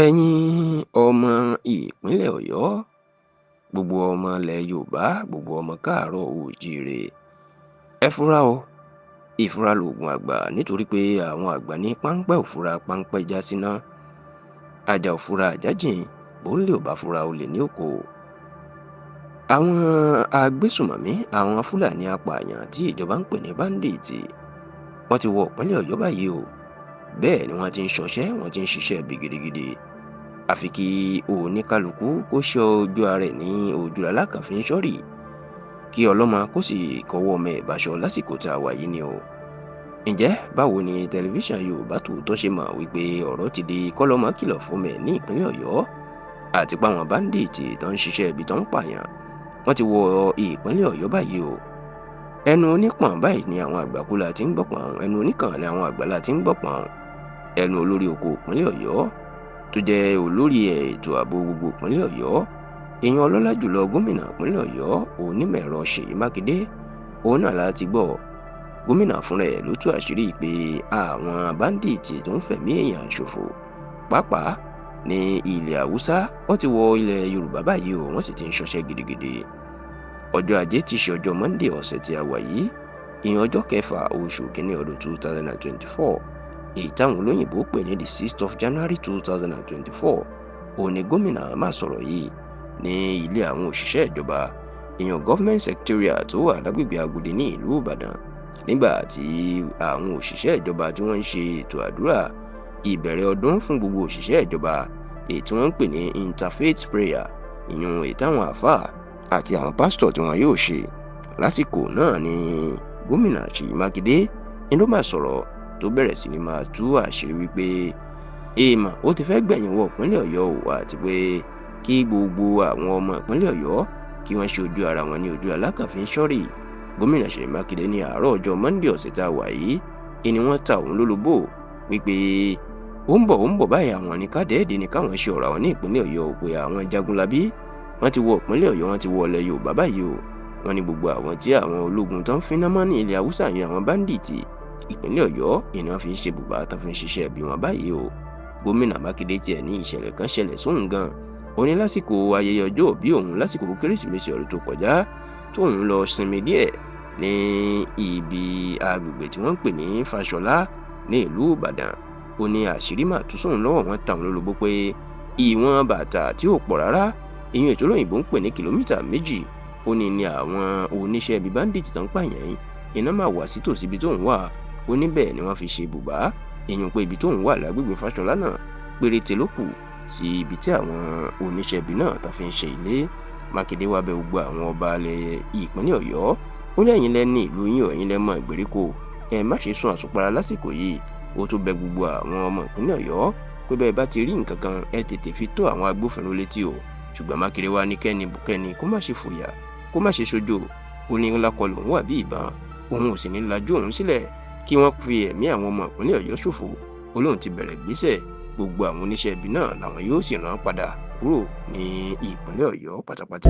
ẹ̀yin ọmọ ìpínlẹ̀ ọ̀yọ́, gbogbo ọmọ ilẹ̀ yorùbá, gbogbo ọmọ káàárọ̀ oòjíire, ẹ fura o. Ìfura lòògùn àgbà, nítorí pé àwọn àgbà ní páńpẹ́ òfura páńpẹ́ já síná. Ajá òfura àjá jìn, bólè ò bá fura olè ní òkò. Àwọn agbésùmọ̀mí, àwọn fúlàní apààyàn tí ìjọba ń pè ní báńdíìtì, wọ́n ti wọ ìpínlẹ̀ ọ̀yọ́ báyìí o. Bẹ́ẹ̀ ni wọ́n ti ń ṣọṣẹ́, wọ́n ti ń ṣiṣẹ́ bí gidigidi. Àfi kí oníkálukú kó ṣọ́ ojú ara ẹ̀ ní ojú alákànfin ṣọ́rì, kí ọlọ́mọ kó sì kọwọ́ ọmọ ẹ̀ báṣọ lásìkò tá a wà yìí ni o. Ǹjẹ́ báwo ni tẹlifíṣàn Yorùbá Tòótọ́ ṣe mọ̀ wípé ọ̀rọ̀ ti di kọ́lọ́mọ kìlọ̀ fún mẹ́ ní ìpínlẹ̀ ọ̀yọ́, àti páwọn báńdíìtì tó ń ṣiṣẹ́ ibi tó ń pààyàn wọ́n ti wọ ìpínlẹ̀ ọ̀yọ́ báyìí o. Ẹnu onípọ̀n báyìí ni àwọn àgbàkúlà ti ń gbọ̀pọ̀n, ẹnu oníkàn ni àwọn àgbàlá ti ń gbọ̀pọ̀n. Ẹnu olórí oko ìpínlẹ̀ ọ̀yọ́ tó jẹ́ olórí ètò ààbò gbogbo ìpínlẹ̀ ọ̀yọ́, èèyàn ọlọ́lá jùlọ gómìnà ìpínlẹ̀ ọ̀yọ́ onímọ̀-ẹ̀rọ ṣèyí mákindé, òun náà láti gbọ́. Gómìnà fúnra ẹ̀ ló tú àṣírí pé àwọn báńdíìtì tó ń fẹ̀mí èèyàn ṣòfò pàápàá ní ilẹ̀ haúsá wọ́n ti wọ ilẹ̀ yorùbá báyìí o, wọ́n sì ti ń ṣọṣẹ́ gidigidi. Ọjọ́ ajé ti ṣe ọjọ́ monday ọ̀sẹ̀ tí a wà yìí, ìyẹn ọjọ́ kẹfà oṣù kínní ọdún 2024, èyí táwọn olóyìnbó pè ní the 6th of January 2024, òun ni gómìnà máa sọ̀rọ̀ yìí ní ilé àwọn òṣìṣẹ́ ìjọba, ìyẹn government secretariat tó wà lágbègbè Agodi ní ìlú Ìbàdàn, nígbà tí àwọn òṣìṣẹ́ ìjọba tí wọ́n ń ṣe ètò àdúrà ìbẹ̀rẹ̀ ọdún fún gbogbo òṣìṣẹ́ ìjọba, èyí tí wọ́n ń pè ní interfaith prayer, ìyẹn èyí táwọn àáfàá àti àwọn pásítọ̀ tí wọ́n yóò ṣe. Lásìkò náà ni gómìnà ṣèyí mákindé ni ló máa sọ̀rọ̀ tó bẹ̀rẹ̀ sí ni máa tú àṣírí wípé èèmọ̀ ó ti fẹ́ gbẹ̀yìn wọ ìpínlẹ̀ ọ̀yọ́ o, àti pé kí gbogbo àwọn ọmọ ìpínlẹ̀ ọ̀yọ́ kí wọ́n ṣe ojú ara wọn ní ojú alákànfin ṣọ́rì. Gómìnà ṣèyí mákindé ní àárọ̀ ọjọ́ monday ọ̀sẹ̀ tá a wà yìí ni wọ́n ta òun lólobó wípé ó ń bọ̀ báyìí àwọn ní kádẹ́ẹ̀dì ni káwọn ṣe ọ̀rọ̀ àwọn ní ìpínlẹ̀ ọ̀yọ́ o, pé àwọn jagunlabí wọ́n ti wọ ìpínlẹ̀ ọ̀yọ́, wọ́n ti wọ ilẹ̀ yorùbá báyìí o. Wọ́n ní gbogbo àwọn tí àwọn ológun tó ń finá mọ́ ní ilẹ̀ haúsá yẹn, àwọn báńdíìtì ìpínlẹ̀ ọ̀yọ́ ìná fi ń ṣe bùbá tó fi ń ṣiṣẹ́ bí wọn báyìí o. Gómìnà mákindé tiẹ̀ ní ìṣẹ̀lẹ̀ kan ṣẹlẹ̀ sóhun gan. Ó ní lásìkò ayẹyẹ ọjọ́ òbí òun lásìkò kérésìmesì ọdún tó kọjá, tóun lọ sinmi díẹ̀ ní ibi agbègbè tí wọ́n ń pè ní fàṣọlá ní ìlú ìbàdàn. Ó ní àṣírí mà tú sóhun lọ́wọ́, wọn ta òun lólobó pé ìwọ̀n bàtà tí ò pọ̀ rárá, ìyẹn ètò olóyìnbó ń pè ní kìlómítà 2, ó ní àwọn oníṣẹ́ ibi báńdíìtì tó ń pààyàn iná máa wà sí tòsí ibi tóun wà. Ó ní bẹ́ẹ̀ ni wọ́n fi ṣe bùbá, èèyàn pé ibi tóun wà lágbègbè fàṣọlá náà péréte ló kù sí ibi tí àwọn oníṣẹ́ ibi náà tó fi ń ṣe ilé. Mákindé wá bẹ̀ gbogbo àwọn ọba alẹ̀ ìpínlẹ̀ ọ̀yọ́, ó ní ẹ̀yin lẹ ní ìlú yín o, ẹ̀yin lẹ mọ ìgbèríko, ẹ má ṣe sùn àsùnpara lásìkò yìí. Ó tún bẹ̀ gbogbo àwọn ọmọ ìpínlẹ̀ ọ̀yọ́ pé bẹ́ẹ̀ bá ti rí nǹkan kan ẹ tètè fi tó àwọn agbófinró létí o. Ṣùgbọ́n Mákindé wá ní kẹ́ni bùkẹ́ni kó má ṣe fòyà, kó má ṣe ṣojo. Ó ní ńlákọlù òun wà bí ìbọn, òun ò sì ní lajú òun sílẹ̀ kí wọ́n fi ẹ̀mí àwọn ọmọ ìpínlẹ̀ ọ̀yọ́ ṣòfò. Ó lóun ti bẹ̀rẹ̀ ìgbésẹ̀, gbogbo àwọn oníṣẹ́ ibi náà làwọn yóò sì rán padà kúrò ní ìpínlẹ̀ ọ̀yọ́ pátápátá.